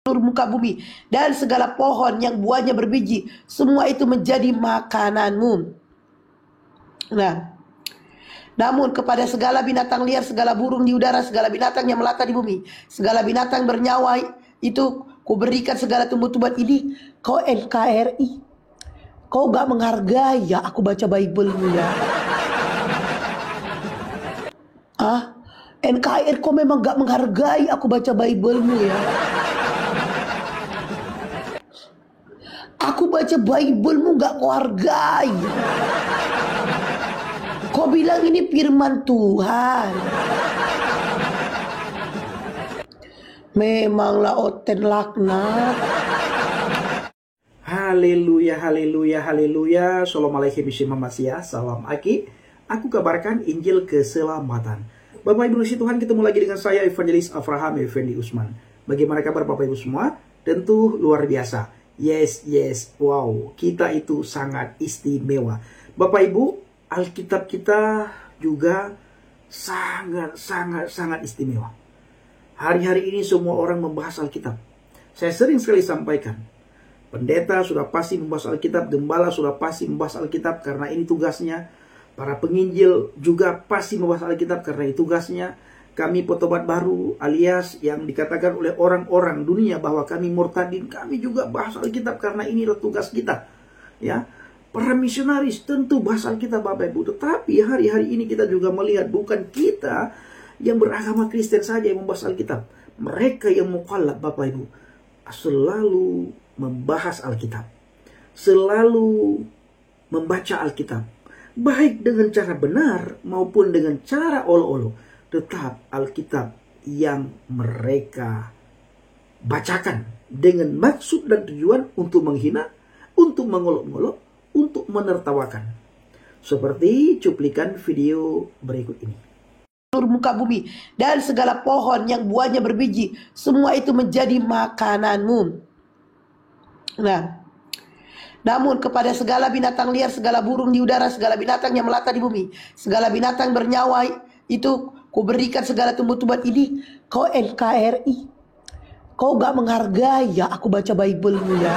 seluruh muka bumi, dan segala pohon yang buahnya berbiji, semua itu menjadi makananmu. Nah, namun kepada segala binatang liar, segala burung di udara, segala binatang yang melata di bumi, segala binatang bernyawa itu kuberikan segala tumbuh-tumbuhan ini. Kau NKRI, kau gak menghargai ya aku baca Bible-mu ya. NKRI, kau memang gak menghargai aku baca Bible-mu ya. Aku baca Bible-mu gak kau hargai. Kau bilang ini firman Tuhan. Memanglah oten laknat. Haleluya, haleluya, haleluya. Shalom alaikum bismillahirrahmanirrahim. Salam Aki. Aku kabarkan Injil keselamatan. Bapak Ibu Tuhan, ketemu lagi dengan saya Evangelis Avraham Effendi Usman. Bagaimana kabar Bapak Ibu semua? Tentu luar biasa. Yes, wow, kita itu sangat istimewa. Bapak Ibu, Alkitab kita juga sangat istimewa. Hari-hari ini semua orang membahas Alkitab. Saya sering sekali sampaikan, pendeta sudah pasti membahas Alkitab, gembala sudah pasti membahas Alkitab karena ini tugasnya. Para penginjil juga pasti membahas Alkitab karena itu tugasnya. Kami Petobat Baru alias yang dikatakan oleh orang-orang dunia bahwa kami murtadin, kami juga bahas Alkitab karena inilah tugas kita. Ya, para misionaris tentu bahas Alkitab Bapak Ibu. Tetapi hari-hari ini kita juga melihat bukan kita yang beragama Kristen saja yang membahas Alkitab. Mereka yang mukallaf Bapak Ibu selalu membahas Alkitab, selalu membaca Alkitab, baik dengan cara benar maupun dengan cara olo-olo. Tetap Alkitab yang mereka bacakan dengan maksud dan tujuan untuk menghina, untuk mengolok-ngolok, untuk menertawakan. Seperti cuplikan video berikut ini. Seluruh muka bumi dan segala pohon yang buahnya berbiji, semua itu menjadi makananmu. Nah, namun kepada segala binatang liar, segala burung di udara, segala binatang yang melata di bumi, segala binatang bernyawa itu kuberikan segala tumbuh-tumbuhan ini. Kau NKRI, kau gak menghargai ya aku baca Bible-mu ya.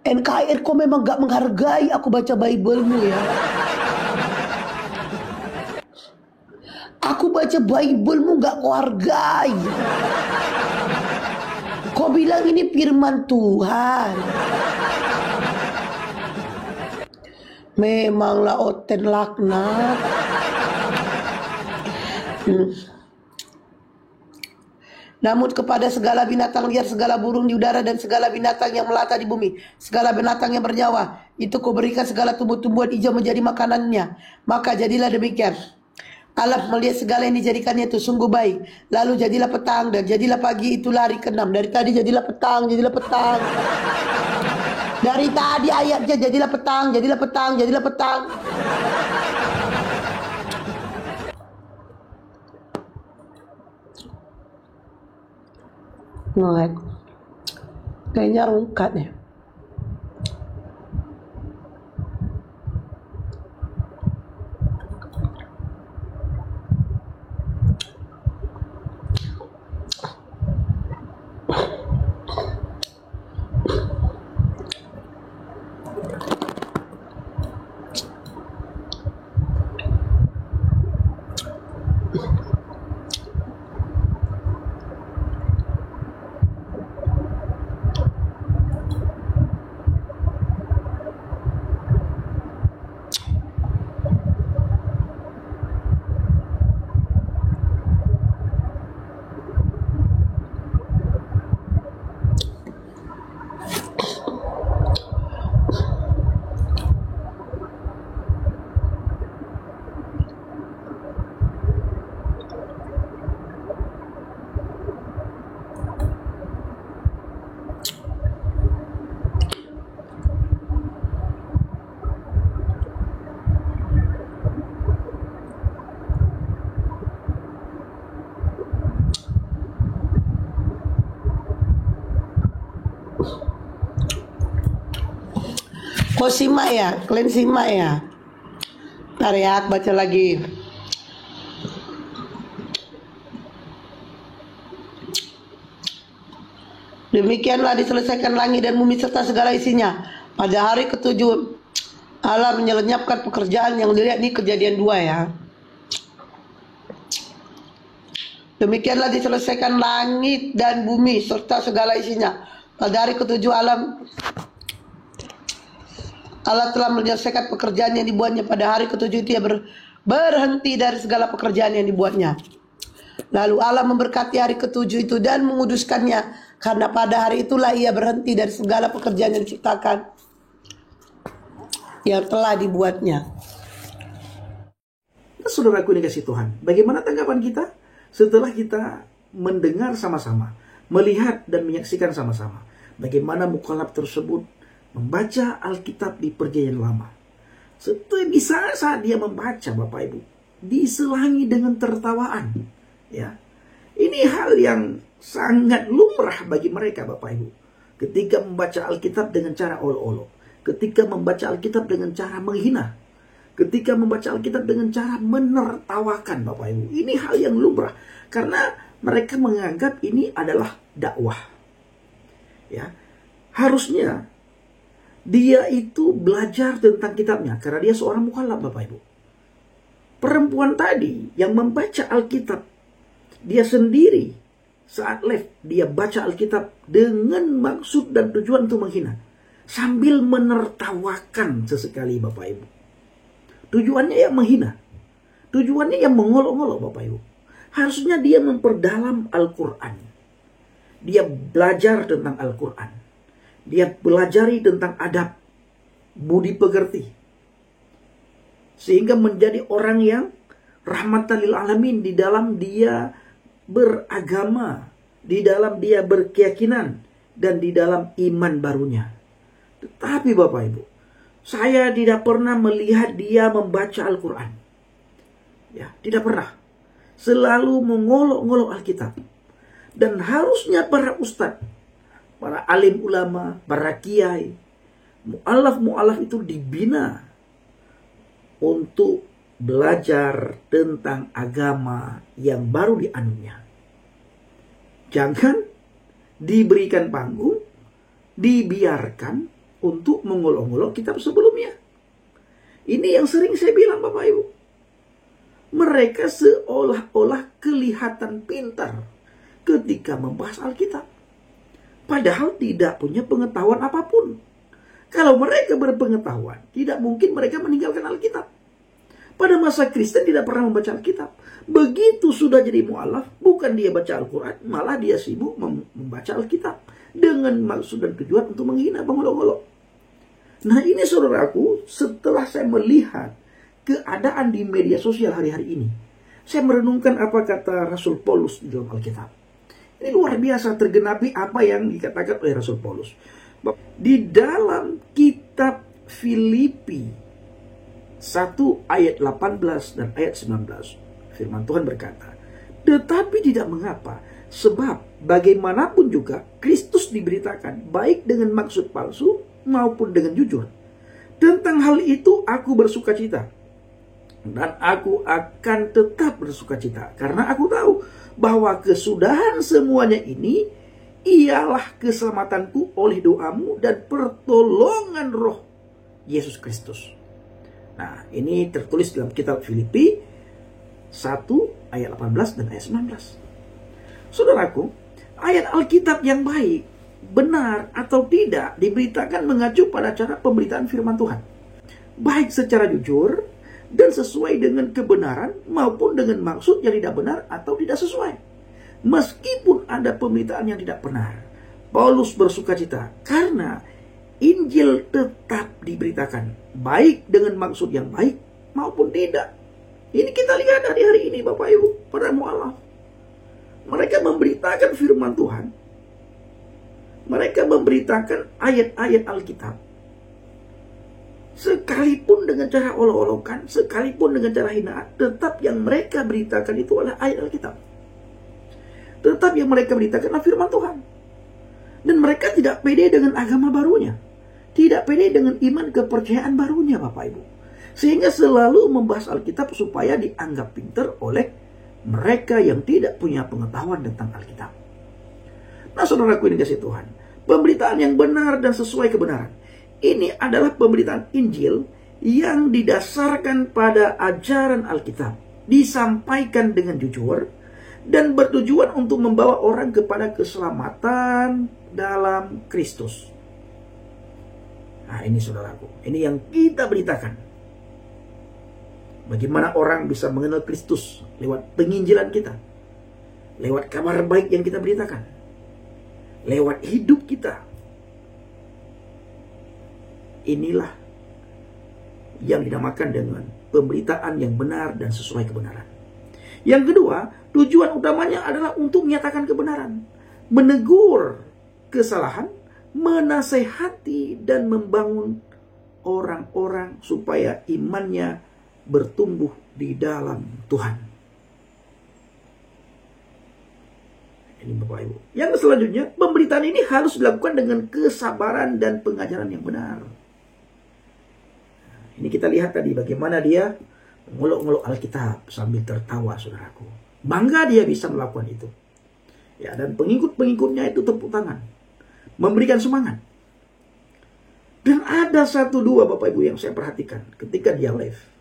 NKRI, kau memang gak menghargai aku baca Bible-mu ya. Aku baca Bible-mu gak kau hargai. Kau bilang ini firman Tuhan. Memanglah oten laknat. Namun kepada segala binatang liar, segala burung di udara, dan segala binatang yang melata di bumi, segala binatang yang bernyawa, itu kuberikan segala tumbuh-tumbuhan hijau menjadi makanannya. Maka jadilah demikian. Allah melihat segala yang dijadikannya itu sungguh baik. Lalu jadilah petang dan jadilah pagi, itu hari ke-6. Dari tadi jadilah petang, jadilah petang. Dari tadi ayatnya jadilah petang, jadilah petang, jadilah petang. Ngelek. Kayaknya rungkat ya. Kau simak ya, kalian simak ya. Ntar ya, baca lagi. Demikianlah diselesaikan langit dan bumi serta segala isinya. Pada hari ketujuh Allah menyelenyapkan pekerjaan yang dilihat. Ini Kejadian 2 ya. Demikianlah diselesaikan langit dan bumi serta segala isinya. Pada hari ketujuh Allah telah menyelesaikan pekerjaan yang dibuatnya. Pada hari ketujuh itu ia berhenti dari segala pekerjaan yang dibuatnya. Lalu Allah memberkati hari ketujuh itu dan menguduskannya, karena pada hari itulah ia berhenti dari segala pekerjaan yang diciptakan yang telah dibuatnya. Saudaraku dikasih Tuhan, bagaimana tanggapan kita setelah kita mendengar sama-sama, melihat dan menyaksikan sama-sama bagaimana mukallaf tersebut membaca Alkitab di Perjanjian Lama. Bisa saat dia membaca, Bapak Ibu, diselangi dengan tertawaan. Ya, ini hal yang sangat lumrah bagi mereka, Bapak Ibu. Ketika membaca Alkitab dengan cara olok-olok, ketika membaca Alkitab dengan cara menghina, ketika membaca Alkitab dengan cara menertawakan, Bapak Ibu. Ini hal yang lumrah karena mereka menganggap ini adalah dakwah. Ya, harusnya dia itu belajar tentang kitabnya karena dia seorang mukallaf, Bapak Ibu. Perempuan tadi yang membaca Alkitab, dia sendiri saat live, dia baca Alkitab dengan maksud dan tujuan untuk menghina. Sambil menertawakan sesekali, Bapak Ibu. Tujuannya yang menghina. Tujuannya yang mengolok-olok, Bapak Ibu. Harusnya dia memperdalam Al-Quran. Dia belajar tentang Al-Quran. Dia belajari tentang adab, budi pekerti. Sehingga menjadi orang yang rahmatan lil alamin di dalam dia beragama, di dalam dia berkeyakinan, dan di dalam iman barunya. Tetapi Bapak Ibu, saya tidak pernah melihat dia membaca Al-Quran. Ya, tidak pernah. Selalu mengolok-ngolok Alkitab. Dan harusnya para ustadz, para alim ulama, para kiai, mu'alaf itu dibina untuk belajar tentang agama yang baru dianutnya. Jangan diberikan panggung, dibiarkan untuk mengolok-olok kitab sebelumnya. Ini yang sering saya bilang, Bapak Ibu. Mereka seolah-olah kelihatan pintar ketika membahas Alkitab. Padahal tidak punya pengetahuan apapun. Kalau mereka berpengetahuan, tidak mungkin mereka meninggalkan Alkitab. Pada masa Kristen tidak pernah membaca Alkitab. Begitu sudah jadi mu'alaf, bukan dia baca Al-Quran, malah dia sibuk membaca Alkitab. Dengan maksud dan tujuan untuk menghina, mengolok-olok. Nah ini saudaraku, setelah saya melihat keadaan di media sosial hari-hari ini, saya merenungkan apa kata Rasul Paulus di dalam Alkitab. Ini luar biasa tergenapi apa yang dikatakan oleh Rasul Paulus. Di dalam kitab Filipi 1 ayat 18 dan ayat 19. Firman Tuhan berkata, tetapi tidak mengapa, sebab bagaimanapun juga Kristus diberitakan baik dengan maksud palsu maupun dengan jujur. Tentang hal itu aku bersukacita. Dan aku akan tetap bersukacita. Karena aku tahu bahwa kesudahan semuanya ini ialah keselamatanku oleh doamu dan pertolongan roh Yesus Kristus. Nah, ini tertulis dalam kitab Filipi 1 ayat 18 dan ayat 19. Saudaraku, ayat Alkitab yang baik, benar atau tidak diberitakan mengacu pada cara pemberitaan firman Tuhan. Baik secara jujur dan sesuai dengan kebenaran maupun dengan maksud yang tidak benar atau tidak sesuai. Meskipun ada pemberitaan yang tidak benar, Paulus bersukacita karena Injil tetap diberitakan, baik dengan maksud yang baik maupun tidak. Ini kita lihat hari-hari ini, Bapak Ibu, para mu'alaf. Mereka memberitakan firman Tuhan. Mereka memberitakan ayat-ayat Alkitab. Sekalipun dengan cara olok-olokan, sekalipun dengan cara hinaan, tetap yang mereka beritakan itu adalah ayat Alkitab. Tetap yang mereka beritakan adalah firman Tuhan. Dan mereka tidak pede dengan agama barunya. Tidak pede dengan iman kepercayaan barunya, Bapak Ibu. Sehingga selalu membahas Alkitab supaya dianggap pintar oleh mereka yang tidak punya pengetahuan tentang Alkitab. Nah saudaraku ini kasih Tuhan, pemberitaan yang benar dan sesuai kebenaran, ini adalah pemberitaan Injil yang didasarkan pada ajaran Alkitab, disampaikan dengan jujur, dan bertujuan untuk membawa orang kepada keselamatan dalam Kristus. Nah ini saudaraku, ini yang kita beritakan. Bagaimana orang bisa mengenal Kristus lewat penginjilan kita, lewat kabar baik yang kita beritakan, lewat hidup kita. Inilah yang dinamakan dengan pemberitaan yang benar dan sesuai kebenaran. Yang kedua, tujuan utamanya adalah untuk menyatakan kebenaran, menegur kesalahan, menasehati dan membangun orang-orang supaya imannya bertumbuh di dalam Tuhan. Ini Bapak Ibu. Yang selanjutnya, pemberitaan ini harus dilakukan dengan kesabaran dan pengajaran yang benar. Ini kita lihat tadi bagaimana dia mengolok-olok Alkitab sambil tertawa, saudaraku. Bangga dia bisa melakukan itu. Ya, dan pengikut-pengikutnya itu tepuk tangan, memberikan semangat. Dan ada satu dua Bapak Ibu yang saya perhatikan ketika dia live.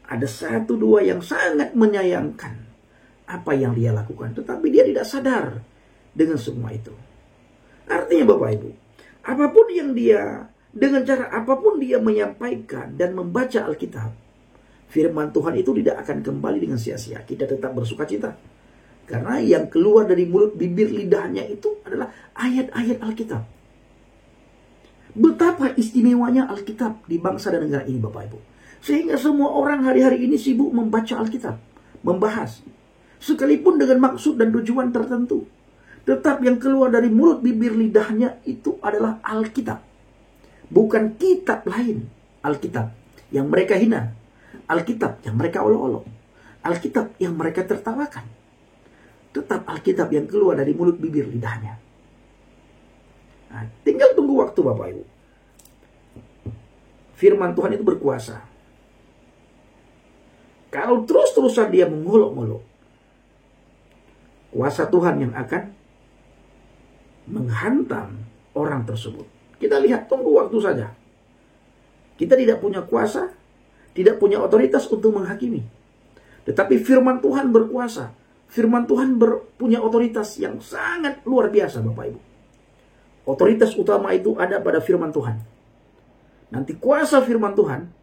Ada satu dua yang sangat menyayangkan apa yang dia lakukan, tetapi dia tidak sadar dengan semua itu. Artinya Bapak Ibu, apapun yang dia, dengan cara apapun dia menyampaikan dan membaca Alkitab, firman Tuhan itu tidak akan kembali dengan sia-sia. Kita tetap bersuka cita. Karena yang keluar dari mulut bibir lidahnya itu adalah ayat-ayat Alkitab. Betapa istimewanya Alkitab di bangsa dan negara ini Bapak Ibu. Sehingga semua orang hari-hari ini sibuk membaca Alkitab, membahas. Sekalipun dengan maksud dan tujuan tertentu. Tetap yang keluar dari mulut bibir lidahnya itu adalah Alkitab. Bukan kitab lain. Alkitab yang mereka hina. Alkitab yang mereka olok-olok. Alkitab yang mereka tertawakan. Tetap Alkitab yang keluar dari mulut bibir lidahnya. Nah, tinggal tunggu waktu Bapak Ibu. Firman Tuhan itu berkuasa. Kalau terus-terusan dia mengolok-olok, kuasa Tuhan yang akan menghantam orang tersebut. Kita lihat, tunggu waktu saja. Kita tidak punya kuasa, tidak punya otoritas untuk menghakimi. Tetapi firman Tuhan berkuasa. Firman Tuhan punya otoritas yang sangat luar biasa Bapak Ibu. Otoritas utama itu ada pada firman Tuhan. Nanti kuasa firman Tuhan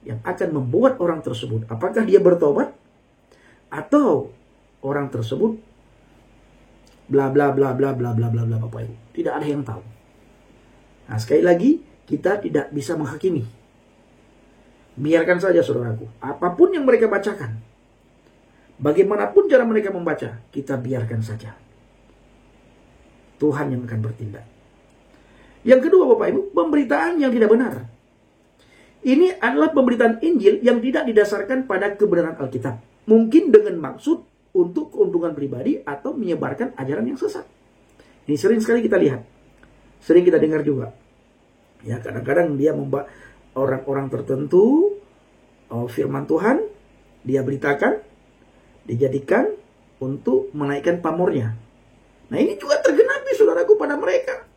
yang akan membuat orang tersebut, apakah dia bertobat atau orang tersebut bla bla bla bla bla bla bla bla Bapak Ibu. Tidak ada yang tahu. Nah, sekali lagi, kita tidak bisa menghakimi. Biarkan saja saudaraku, apapun yang mereka bacakan, bagaimanapun cara mereka membaca, kita biarkan saja. Tuhan yang akan bertindak. Yang kedua Bapak Ibu, pemberitaan yang tidak benar. Ini adalah pemberitaan Injil yang tidak didasarkan pada kebenaran Alkitab. Mungkin dengan maksud untuk keuntungan pribadi atau menyebarkan ajaran yang sesat. Ini sering sekali kita lihat. Sering kita dengar juga. Ya, kadang-kadang dia orang-orang tertentu firman Tuhan dia beritakan, dijadikan untuk menaikkan pamornya. Nah, ini juga tergenapi saudaraku pada mereka.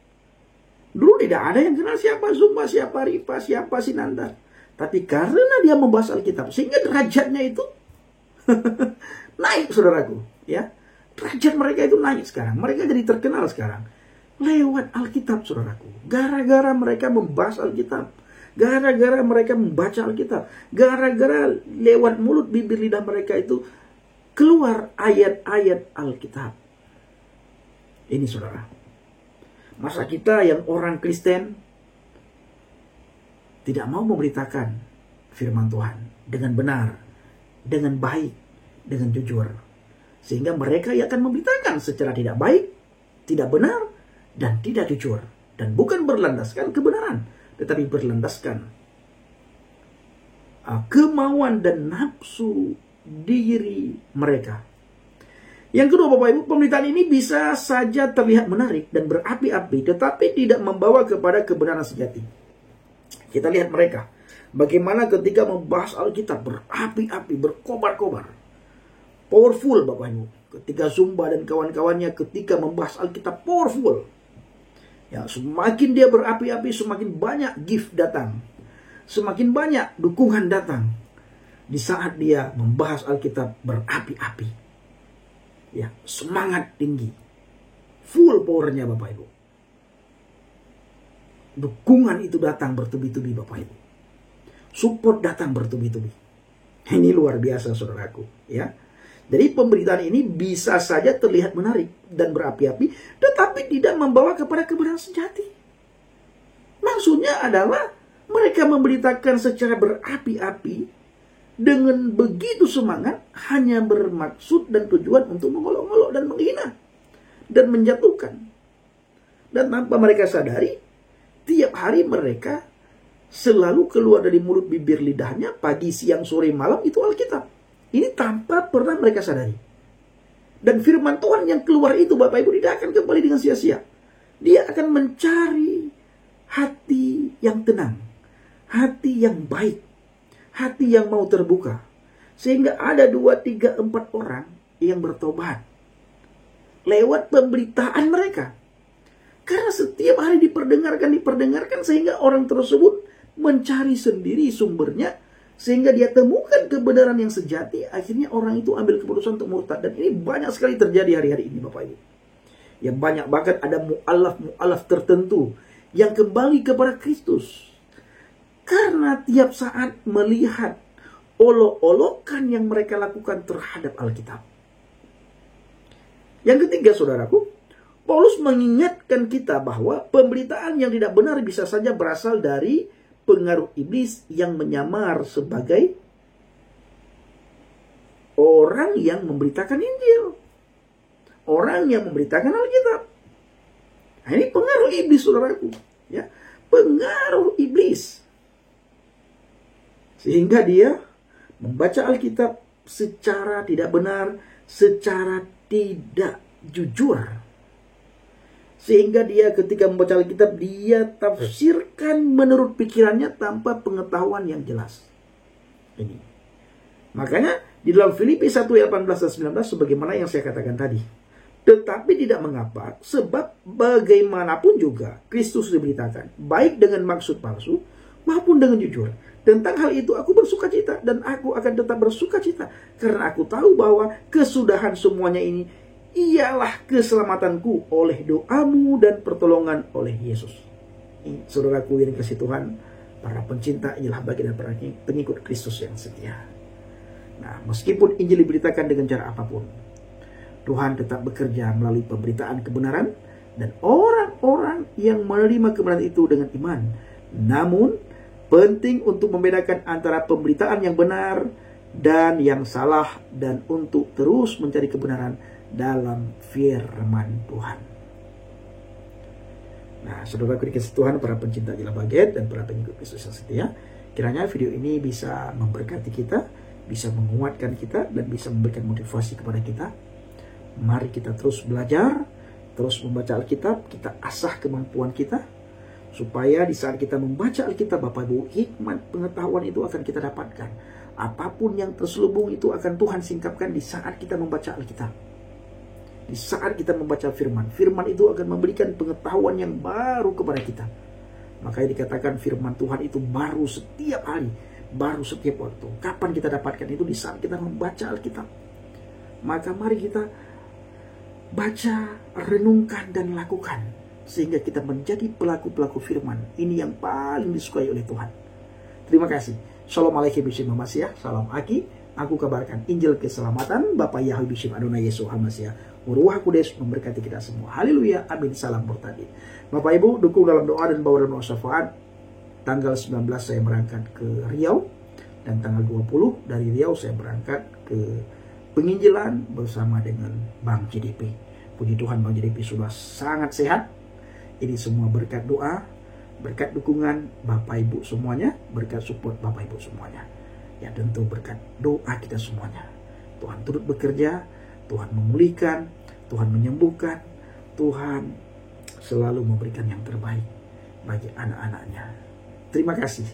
Dulu tidak ada yang kenal siapa Zumba, siapa Rifa, siapa Sinanda. Tapi karena dia membahas Alkitab, sehingga derajatnya itu naik saudaraku. Ya, derajat mereka itu naik sekarang. Mereka jadi terkenal sekarang. Lewat Alkitab saudaraku. Gara-gara mereka membahas Alkitab. Gara-gara mereka membaca Alkitab. Gara-gara lewat mulut bibir lidah mereka itu keluar ayat-ayat Alkitab. Ini saudara. Masa kita yang orang Kristen tidak mau memberitakan firman Tuhan dengan benar, dengan baik, dengan jujur. Sehingga mereka akan memberitakan secara tidak baik, tidak benar, dan tidak jujur. Dan bukan berlandaskan kebenaran, tetapi berlandaskan kemauan dan nafsu diri mereka. Yang kedua Bapak Ibu, pemberitaan ini bisa saja terlihat menarik dan berapi-api, tetapi tidak membawa kepada kebenaran sejati. Kita lihat mereka, bagaimana ketika membahas Alkitab berapi-api, berkobar-kobar. Powerful Bapak Ibu. ketika Zumba dan kawan-kawannya ketika membahas Alkitab powerful, ya, semakin dia berapi-api, semakin banyak gift datang, semakin banyak dukungan datang di saat dia membahas Alkitab berapi-api. Ya, semangat tinggi, full powernya Bapak Ibu. Dukungan itu datang bertubi-tubi Bapak Ibu. Support datang bertubi-tubi. Ini luar biasa saudaraku, ya. Jadi pemberitaan ini bisa saja terlihat menarik dan berapi-api, tetapi tidak membawa kepada kebenaran sejati. Maksudnya adalah mereka memberitakan secara berapi-api dengan begitu semangat, hanya bermaksud dan tujuan untuk mengolok-olok dan menghina dan menjatuhkan. Dan tanpa mereka sadari, tiap hari mereka selalu keluar dari mulut bibir lidahnya, pagi, siang, sore, malam, itu Alkitab. Ini tanpa pernah mereka sadari. Dan firman Tuhan yang keluar itu Bapak Ibu tidak akan kembali dengan sia-sia. Dia akan mencari hati yang tenang, hati yang baik, hati yang mau terbuka. Sehingga ada 2, 3, 4 orang yang bertobat lewat pemberitaan mereka. Karena setiap hari diperdengarkan sehingga orang tersebut mencari sendiri sumbernya, sehingga dia temukan kebenaran yang sejati. Akhirnya orang itu ambil keputusan untuk murtad. Dan ini banyak sekali terjadi hari-hari ini Bapak Ibu. Ya, banyak banget ada mu'alaf tertentu yang kembali kepada Kristus. Karena tiap saat melihat olok-olokan yang mereka lakukan terhadap Alkitab. Yang ketiga saudaraku, Paulus mengingatkan kita bahwa pemberitaan yang tidak benar bisa saja berasal dari pengaruh iblis yang menyamar sebagai orang yang memberitakan Injil, orang yang memberitakan Alkitab. Nah, ini pengaruh iblis saudaraku, ya, pengaruh iblis, sehingga dia membaca Alkitab secara tidak benar, secara tidak jujur. Sehingga dia ketika membaca Alkitab, dia tafsirkan menurut pikirannya tanpa pengetahuan yang jelas. Ini. Makanya di dalam Filipi 1 ayat 18 dan 19 sebagaimana yang saya katakan tadi. Tetapi tidak mengapa, sebab bagaimanapun juga Kristus diberitakan, baik dengan maksud palsu maupun dengan jujur. Tentang hal itu aku bersuka cita, dan aku akan tetap bersuka cita, karena aku tahu bahwa kesudahan semuanya ini ialah keselamatanku oleh doamu dan pertolongan oleh Yesus. Ini, saudaraku yang dikasihi Tuhan, para pencinta Injil, bagian dan para pengikut Kristus yang setia. Nah, meskipun Injil diberitakan dengan cara apapun, Tuhan tetap bekerja melalui pemberitaan kebenaran dan orang-orang yang menerima kebenaran itu dengan iman. Namun, penting untuk membedakan antara pemberitaan yang benar dan yang salah, dan untuk terus mencari kebenaran dalam firman Tuhan. Nah, saudara-saudara dikasihi Tuhan, para pencinta Injil Baget dan para pengikut Kristus yang setia, kiranya video ini bisa memberkati kita, bisa menguatkan kita, dan bisa memberikan motivasi kepada kita. Mari kita terus belajar, terus membaca Alkitab, kita asah kemampuan kita, supaya di saat kita membaca Alkitab Bapak Ibu, hikmat pengetahuan itu akan kita dapatkan. Apapun yang terselubung itu akan Tuhan singkapkan di saat kita membaca Alkitab. Di saat kita membaca firman, firman itu akan memberikan pengetahuan yang baru kepada kita. Makanya dikatakan firman Tuhan itu baru setiap hari, baru setiap waktu. Kapan kita dapatkan itu? Di saat kita membaca Alkitab. Maka mari kita baca, renungkan, dan lakukan, sehingga kita menjadi pelaku-pelaku firman. Ini yang paling disukai oleh Tuhan. Terima kasih. Shalom alaikum bishim Hamasiah. Salam Aki. Aku kabarkan Injil keselamatan Bapak Yahweh bishim Adonai Yesus Hamasiah. Ruach Kudus memberkati kita semua. Haleluya. Amin. Salam murtadin. Bapak Ibu, dukung dalam doa dan bawa dalam doa syafaat. Tanggal 19 saya berangkat ke Riau, dan tanggal 20 dari Riau saya berangkat ke penginjilan bersama dengan Bank JDP. Puji Tuhan, Bank JDP sudah sangat sehat. Ini semua berkat doa, berkat dukungan Bapak Ibu semuanya, berkat support Bapak Ibu semuanya. Ya, tentu berkat doa kita semuanya. Tuhan turut bekerja, Tuhan memulihkan, Tuhan menyembuhkan, Tuhan selalu memberikan yang terbaik bagi anak-anaknya. Terima kasih.